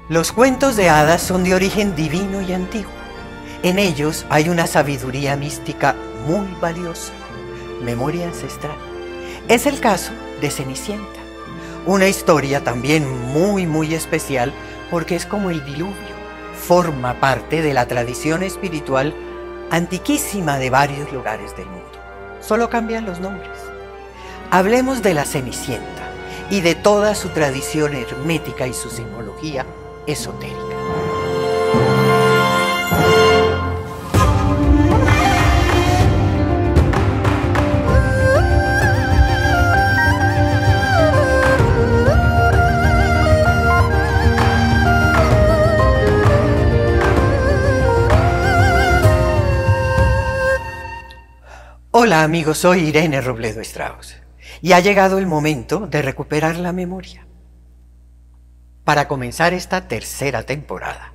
Los cuentos de hadas son de origen divino y antiguo. En ellos hay una sabiduría mística muy valiosa, memoria ancestral. Es el caso de Cenicienta, una historia también muy especial porque es como el diluvio. Forma parte de la tradición espiritual antiquísima de varios lugares del mundo. Solo cambian los nombres. Hablemos de la Cenicienta y de toda su tradición hermética y su simbología esotérica. Hola amigos, soy Irene Robledo Strauss y ha llegado el momento de recuperar la memoria. Para comenzar esta tercera temporada,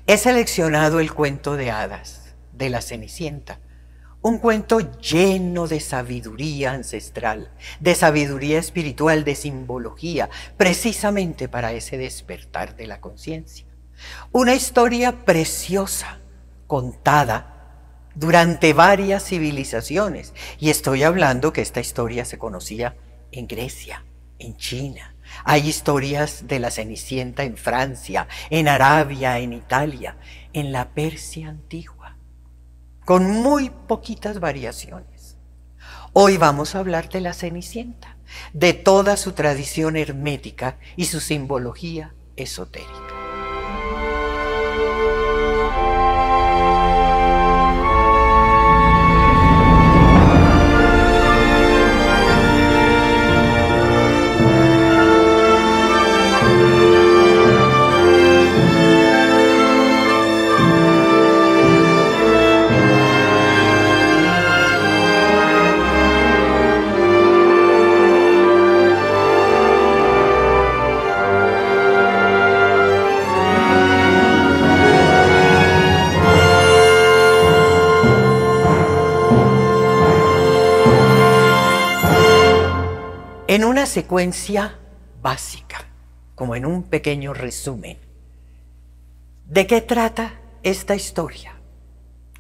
he seleccionado el cuento de hadas de la Cenicienta, un cuento lleno de sabiduría ancestral, de sabiduría espiritual, de simbología, precisamente para ese despertar de la conciencia. Una historia preciosa, contada durante varias civilizaciones. Y estoy hablando que esta historia se conocía en Grecia, en China. Hay historias de la Cenicienta en Francia, en Arabia, en Italia, en la Persia antigua, con muy poquitas variaciones. Hoy vamos a hablar de la Cenicienta, de toda su tradición hermética y su simbología esotérica. En una secuencia básica, como en un pequeño resumen, ¿de qué trata esta historia?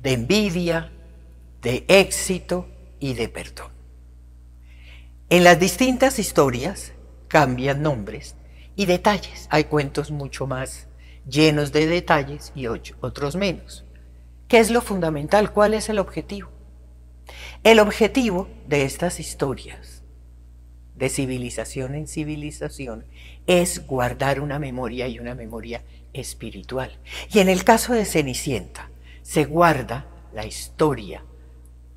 De envidia, de éxito y de perdón. En las distintas historias cambian nombres y detalles. Hay cuentos mucho más llenos de detalles y otros menos. ¿Qué es lo fundamental? ¿Cuál es el objetivo? El objetivo de estas historias, de civilización en civilización, es guardar una memoria y una memoria espiritual. Y en el caso de Cenicienta, se guarda la historia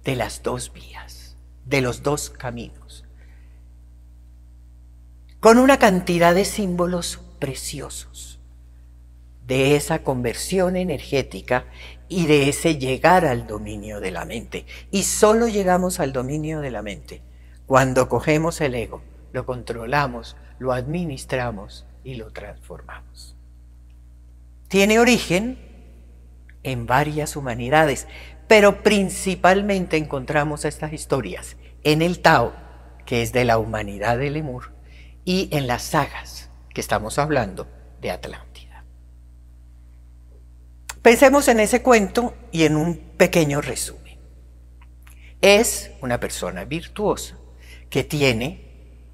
de las dos vías, de los dos caminos, con una cantidad de símbolos preciosos, de esa conversión energética y de ese llegar al dominio de la mente. Y solo llegamos al dominio de la mente cuando cogemos el ego, lo controlamos, lo administramos y lo transformamos. Tiene origen en varias humanidades, pero principalmente encontramos estas historias en el Tao, que es de la humanidad de Lemur, y en las sagas, que estamos hablando de Atlántida. Pensemos en ese cuento y en un pequeño resumen. Es una persona virtuosa que tiene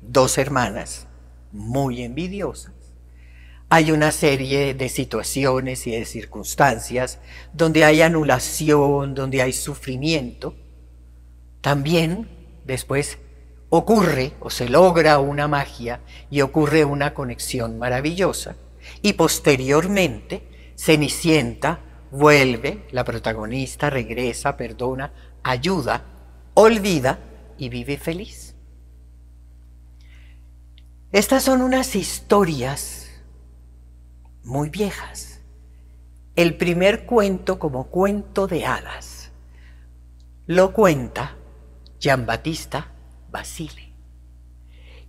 dos hermanas muy envidiosas. Hay una serie de situaciones y de circunstancias donde hay anulación, donde hay sufrimiento. También después ocurre o se logra una magia y ocurre una conexión maravillosa. Y posteriormente Cenicienta vuelve, la protagonista regresa, perdona, ayuda, olvida y vive feliz. Estas son unas historias muy viejas. El primer cuento como cuento de hadas lo cuenta Giambattista Basile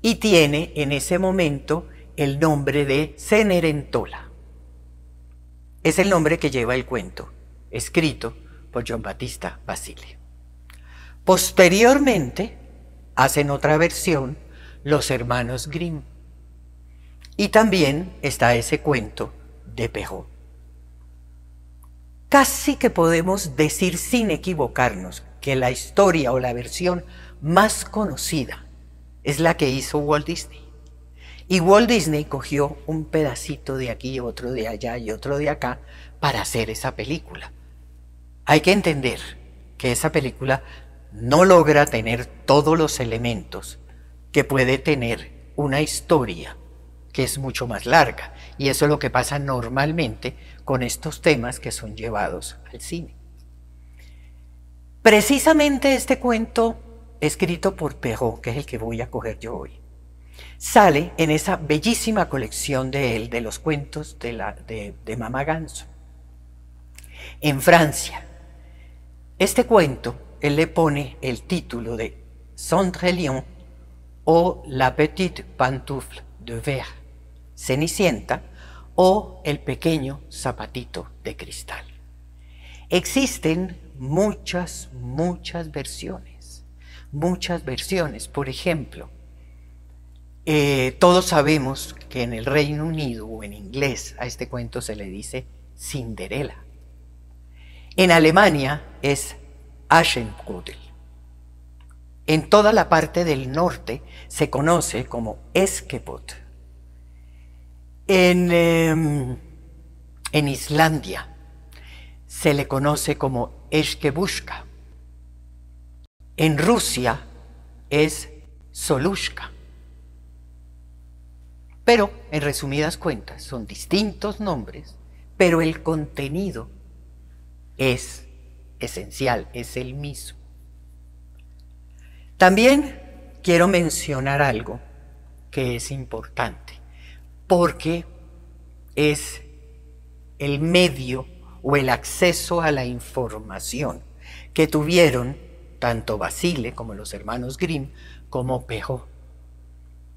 y tiene en ese momento el nombre de Cenerentola. Es el nombre que lleva el cuento, escrito por Giambattista Basile. Posteriormente hacen otra versión los hermanos Grimm. Y también está ese cuento de Perrault. Casi que podemos decir sin equivocarnos que la historia o la versión más conocida es la que hizo Walt Disney. Y Walt Disney cogió un pedacito de aquí, otro de allá y otro de acá para hacer esa película. Hay que entender que esa película no logra tener todos los elementos que puede tener una historia que es mucho más larga. Y eso es lo que pasa normalmente con estos temas que son llevados al cine. Precisamente este cuento escrito por Perrault, que es el que voy a coger yo hoy, sale en esa bellísima colección de él, de los cuentos de Mamá Ganso. En Francia, este cuento, él le pone el título de Cendrillon o La Petite Pantoufle de Verre, Cenicienta o El Pequeño Zapatito de Cristal. Existen muchas versiones. Por ejemplo, todos sabemos que en el Reino Unido o en inglés a este cuento se le dice Cinderella. En Alemania es Aschenputtel. En toda la parte del norte se conoce como Askepot. En Islandia se le conoce como Eskebushka. En Rusia es Solushka. Pero, en resumidas cuentas, son distintos nombres, pero el contenido es esencial, es el mismo. También quiero mencionar algo que es importante, porque es el medio o el acceso a la información que tuvieron tanto Basile como los hermanos Grimm como Perrault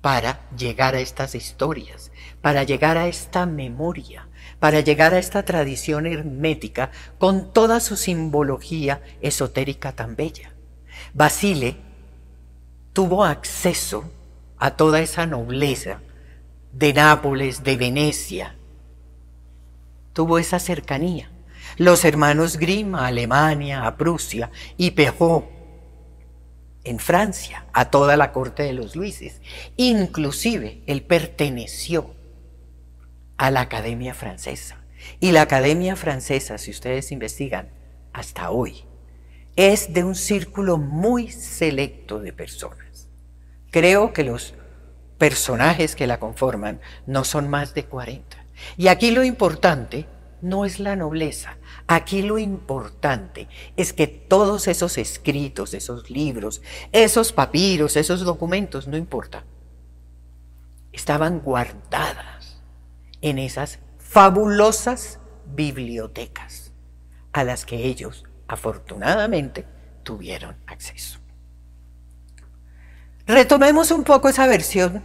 para llegar a estas historias, para llegar a esta memoria, para llegar a esta tradición hermética con toda su simbología esotérica tan bella. Basile tuvo acceso a toda esa nobleza de Nápoles, de Venecia. Tuvo esa cercanía. Los hermanos Grimm a Alemania, a Prusia, y Perrault en Francia, a toda la corte de los Luises. Inclusive, él perteneció a la Academia Francesa. Y la Academia Francesa, si ustedes investigan, hasta hoy, es de un círculo muy selecto de personas. Creo que los personajes que la conforman no son más de 40. Y aquí lo importante no es la nobleza. Aquí lo importante es que todos esos escritos, esos libros, esos papiros, esos documentos, no importa, estaban guardadas en esas fabulosas bibliotecas a las que ellos, afortunadamente, tuvieron acceso. Retomemos un poco esa versión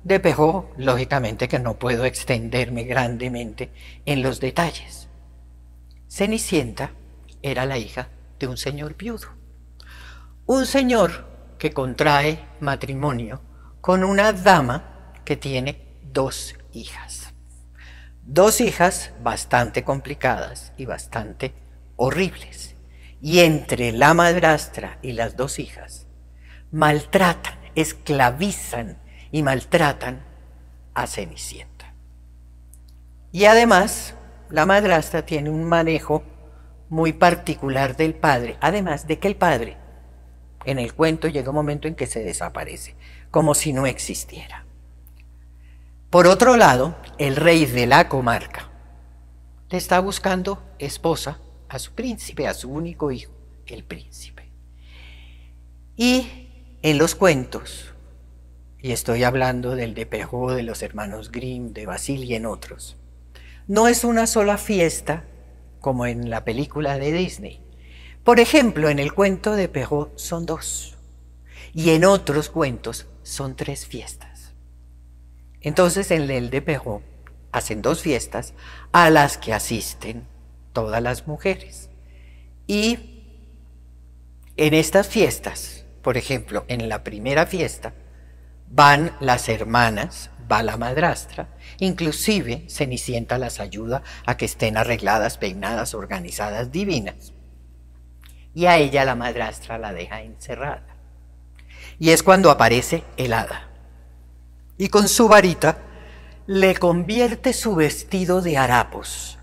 de Perrault, lógicamente que no puedo extenderme grandemente en los detalles. Cenicienta era la hija de un señor viudo. Un señor que contrae matrimonio con una dama que tiene 2 hijas. 2 hijas bastante complicadas y bastante horribles. Y entre la madrastra y las 2 hijas maltratan, esclavizan y maltratan a Cenicienta. Y además, la madrastra tiene un manejo muy particular del padre, además de que el padre, en el cuento llega un momento en que se desaparece, como si no existiera. Por otro lado, el rey de la comarca le está buscando esposa a su príncipe, a su único hijo, el príncipe. Y en los cuentos, y estoy hablando del de Perrault, de los hermanos Grimm, de Basile y en otros, no es una sola fiesta como en la película de Disney. Por ejemplo, en el cuento de Perrault son 2 y en otros cuentos son 3 fiestas. Entonces en el de Perrault hacen 2 fiestas a las que asisten todas las mujeres. Y en estas fiestas, por ejemplo, en la primera fiesta, Van las hermanas, va la madrastra, inclusive Cenicienta las ayuda a que estén arregladas, peinadas, organizadas, divinas. Y a ella la madrastra la deja encerrada. Y es cuando aparece el hada. Y con su varita le convierte su vestido de harapos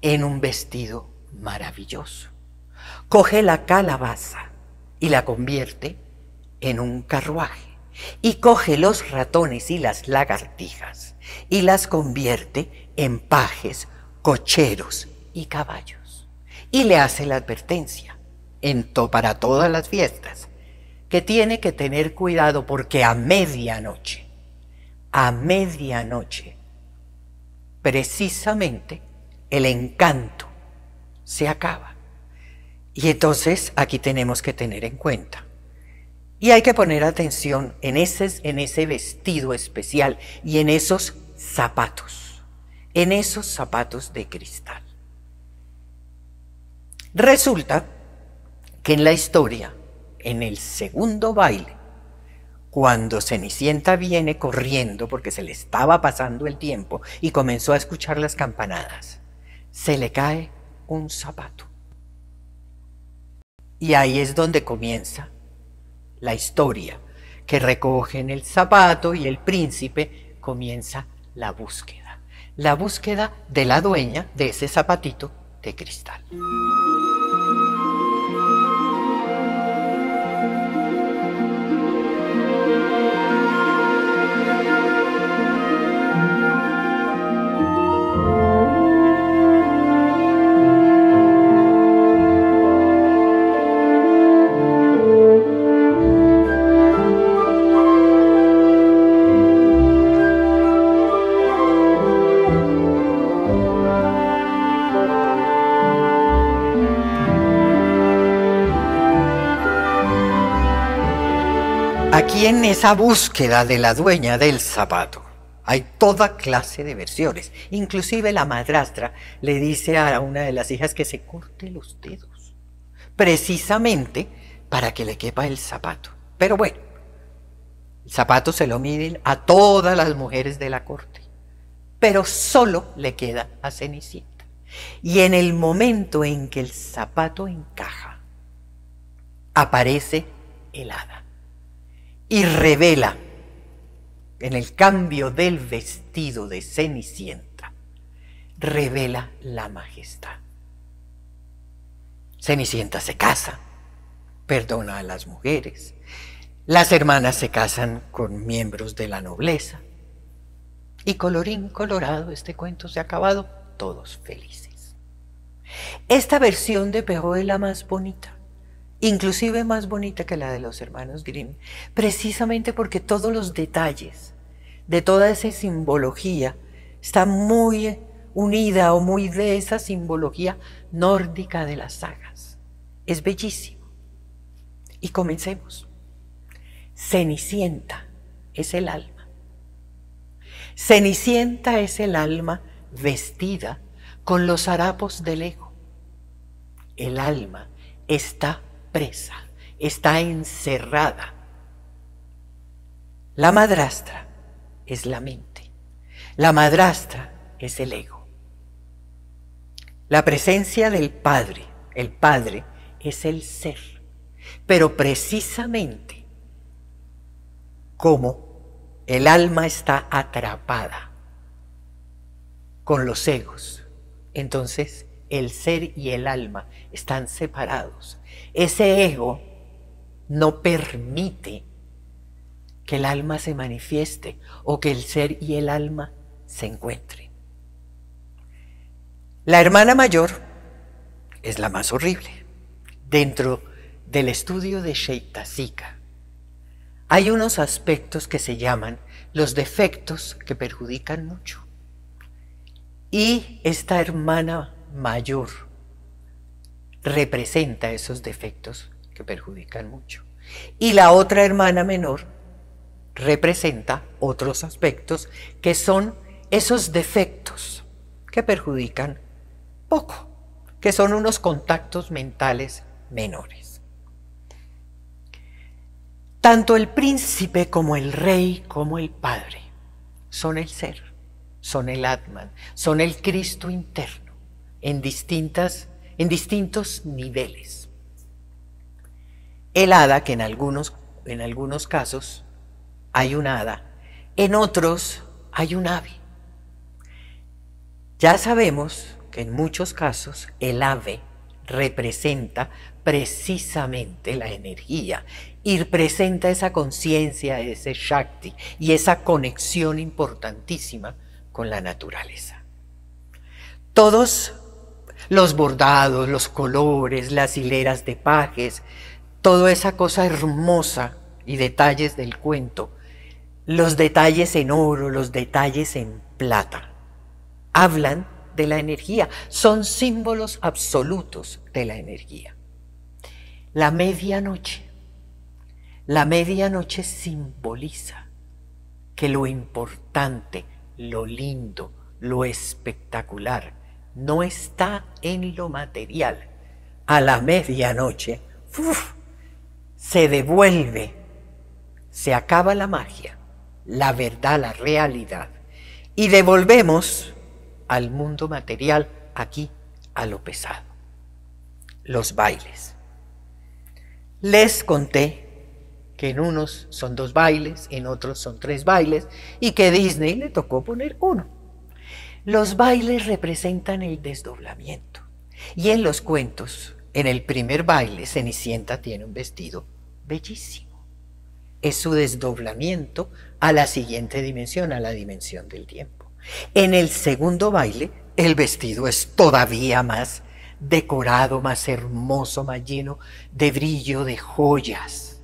en un vestido maravilloso. Coge la calabaza y la convierte en un carruaje. Y coge los ratones y las lagartijas y las convierte en pajes, cocheros y caballos. Y le hace la advertencia para todas las fiestas que tiene que tener cuidado porque a medianoche, precisamente el encanto se acaba. Y entonces aquí tenemos que tener en cuenta. Y hay que poner atención en ese vestido especial y en esos zapatos de cristal. Resulta que en la historia, en el segundo baile, cuando Cenicienta viene corriendo porque se le estaba pasando el tiempo y comenzó a escuchar las campanadas, se le cae un zapato. Y ahí es donde comienza la historia, que recogen el zapato y el príncipe comienza la búsqueda de la dueña de ese zapatito de cristal. Aquí en esa búsqueda de la dueña del zapato hay toda clase de versiones. Inclusive la madrastra le dice a una de las hijas que se corte los dedos, precisamente para que le quepa el zapato. Pero bueno, el zapato se lo miden a todas las mujeres de la corte, pero solo le queda a Cenicienta. Y en el momento en que el zapato encaja, aparece el hada. Y revela, en el cambio del vestido de Cenicienta, revela la majestad. Cenicienta se casa, perdona a las mujeres, las hermanas se casan con miembros de la nobleza, y colorín colorado, este cuento se ha acabado, todos felices. Esta versión de Perrault es la más bonita. Inclusive más bonita que la de los hermanos Grimm, precisamente porque todos los detalles de toda esa simbología está muy unida o muy de esa simbología nórdica de las sagas. Es bellísimo. Y comencemos. Cenicienta es el alma. Cenicienta es el alma vestida con los harapos del ego. El alma está presa, está encerrada. La madrastra es la mente. La madrastra es el ego. La presencia del Padre, el Padre es el ser. Pero precisamente como el alma está atrapada con los egos, entonces el ser y el alma están separados. Ese ego no permite que el alma se manifieste o que el ser y el alma se encuentren. La hermana mayor es la más horrible. Dentro del estudio de Ceitasika hay unos aspectos que se llaman los defectos que perjudican mucho. Y esta hermana mayor representa esos defectos que perjudican mucho. Y la otra hermana menor representa otros aspectos que son esos defectos que perjudican poco, que son unos contactos mentales menores. Tanto el príncipe como el rey como el padre son el ser, son el Atman, son el Cristo interno en distintos niveles. El hada, que en algunos casos hay un hada, en otros hay un ave. Ya sabemos que en muchos casos el ave representa precisamente la energía y representa esa conciencia, ese Shakti y esa conexión importantísima con la naturaleza. Todos los bordados, los colores, las hileras de pajes, toda esa cosa hermosa y detalles del cuento, los detalles en oro, los detalles en plata, hablan de la energía, son símbolos absolutos de la energía. La medianoche simboliza que lo importante, lo lindo, lo espectacular, no está en lo material. A la medianoche, se devuelve, se acaba la magia, la verdad, la realidad, y devolvemos al mundo material, aquí, a lo pesado. Los bailes. Les conté que en unos son 2 bailes, en otros son 3 bailes, y que a Disney le tocó poner uno. Los bailes representan el desdoblamiento. Y en los cuentos, en el primer baile, Cenicienta tiene un vestido bellísimo. Es su desdoblamiento a la siguiente dimensión, a la dimensión del tiempo. En el segundo baile, el vestido es todavía más decorado, más hermoso, más lleno de brillo, de joyas.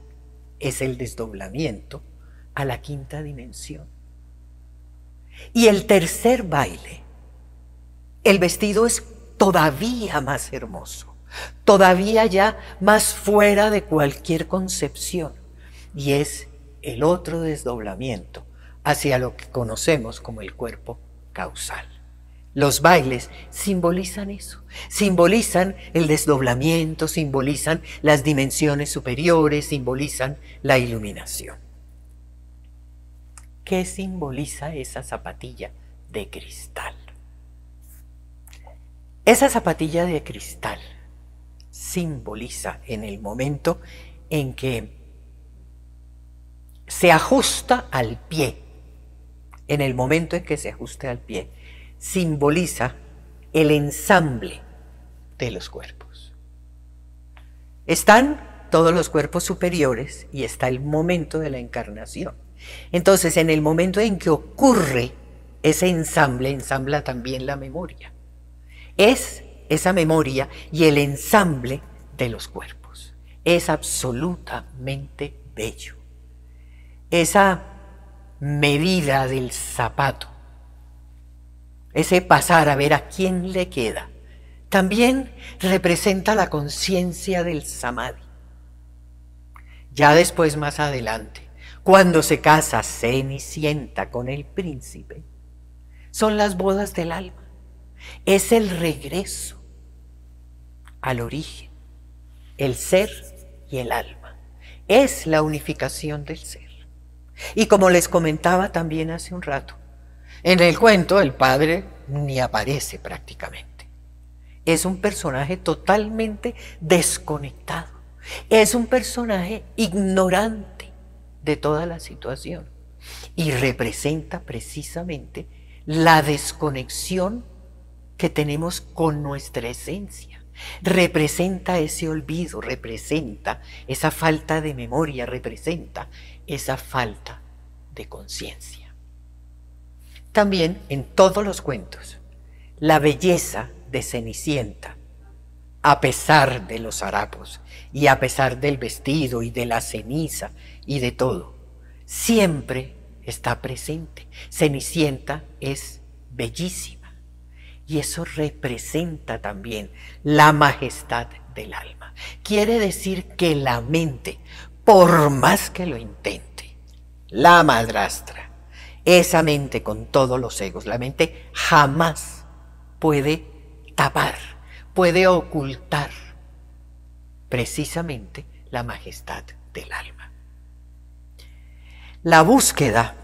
Es el desdoblamiento a la quinta dimensión. Y el tercer baile, el vestido es todavía más hermoso, todavía ya más fuera de cualquier concepción, y es el otro desdoblamiento hacia lo que conocemos como el cuerpo causal. Los bailes simbolizan eso, simbolizan el desdoblamiento, simbolizan las dimensiones superiores, simbolizan la iluminación. ¿Qué simboliza esa zapatilla de cristal? Esa zapatilla de cristal simboliza en el momento en que se ajusta al pie, en el momento en que se ajuste al pie, simboliza el ensamble de los cuerpos. Están todos los cuerpos superiores y está el momento de la encarnación. Entonces, en el momento en que ocurre ese ensamble, ensambla también la memoria. Es esa memoria y el ensamble de los cuerpos. Es absolutamente bello. Esa medida del zapato, ese pasar a ver a quién le queda, también representa la conciencia del samadhi. Ya después, más adelante, cuando se casa Cenicienta con el príncipe, son las bodas del alma. Es el regreso al origen, el ser y el alma. Es la unificación del ser. Y como les comentaba también hace un rato, en el cuento el padre ni aparece prácticamente. Es un personaje totalmente desconectado. Es un personaje ignorante de toda la situación. Y representa precisamente la desconexión que tenemos con nuestra esencia. Representa ese olvido, representa esa falta de memoria, representa esa falta de conciencia. También en todos los cuentos, la belleza de Cenicienta, a pesar de los harapos y a pesar del vestido y de la ceniza y de todo, siempre está presente. Cenicienta es bellísima. Y eso representa también la majestad del alma. Quiere decir que la mente, por más que lo intente, la madrastra, esa mente con todos los egos, la mente jamás puede tapar, puede ocultar precisamente la majestad del alma. La búsqueda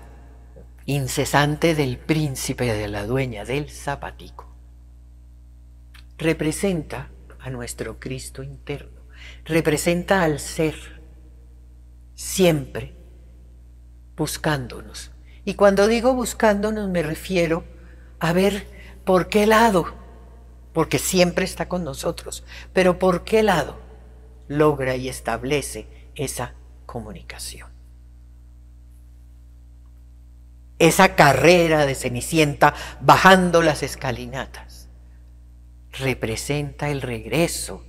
incesante del príncipe, de la dueña del zapatico, representa a nuestro Cristo interno, representa al ser siempre buscándonos. Y cuando digo buscándonos me refiero a ver por qué lado, porque siempre está con nosotros, pero por qué lado logra y establece esa comunicación. Esa carrera de Cenicienta bajando las escalinatas representa el regreso.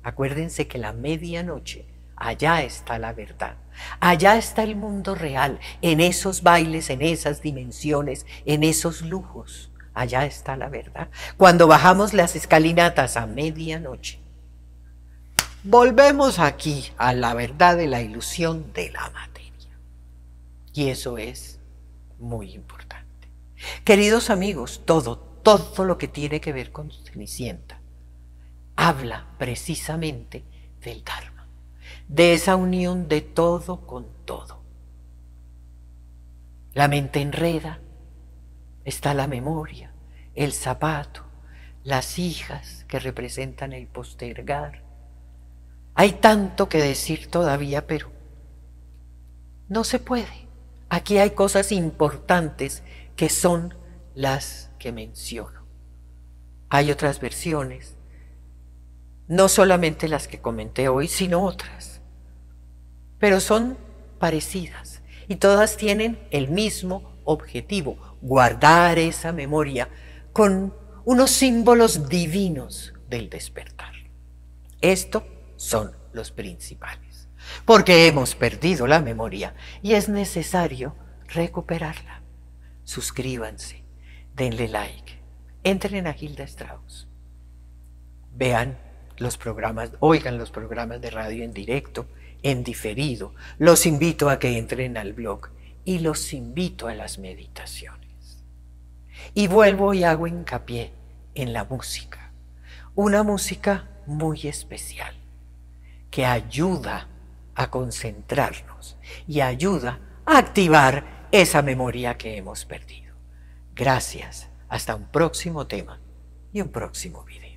Acuérdense que la medianoche, allá está la verdad, allá está el mundo real, en esos bailes, en esas dimensiones, en esos lujos, allá está la verdad. Cuando bajamos las escalinatas a medianoche, volvemos aquí a la verdad de la ilusión de la materia. Y eso es muy importante. Queridos amigos, todo lo que tiene que ver con Cenicienta habla precisamente del Dharma, de esa unión de todo con todo. La mente enreda, está la memoria, el zapato, las hijas que representan el postergar. Hay tanto que decir todavía, pero no se puede. Aquí hay cosas importantes que son las que menciono. Hay otras versiones, no solamente las que comenté hoy, sino otras, pero son parecidas y todas tienen el mismo objetivo: guardar esa memoria con unos símbolos divinos del despertar. Estos son los principales, porque hemos perdido la memoria y es necesario recuperarla. Suscríbanse, denle like, entren a Gilda Strauss, vean los programas, oigan los programas de radio en directo, en diferido. Los invito a que entren al blog y los invito a las meditaciones. Y vuelvo y hago hincapié en la música, una música muy especial que ayuda a concentrarnos y ayuda a activar esa memoria que hemos perdido. Gracias, hasta un próximo tema y un próximo video.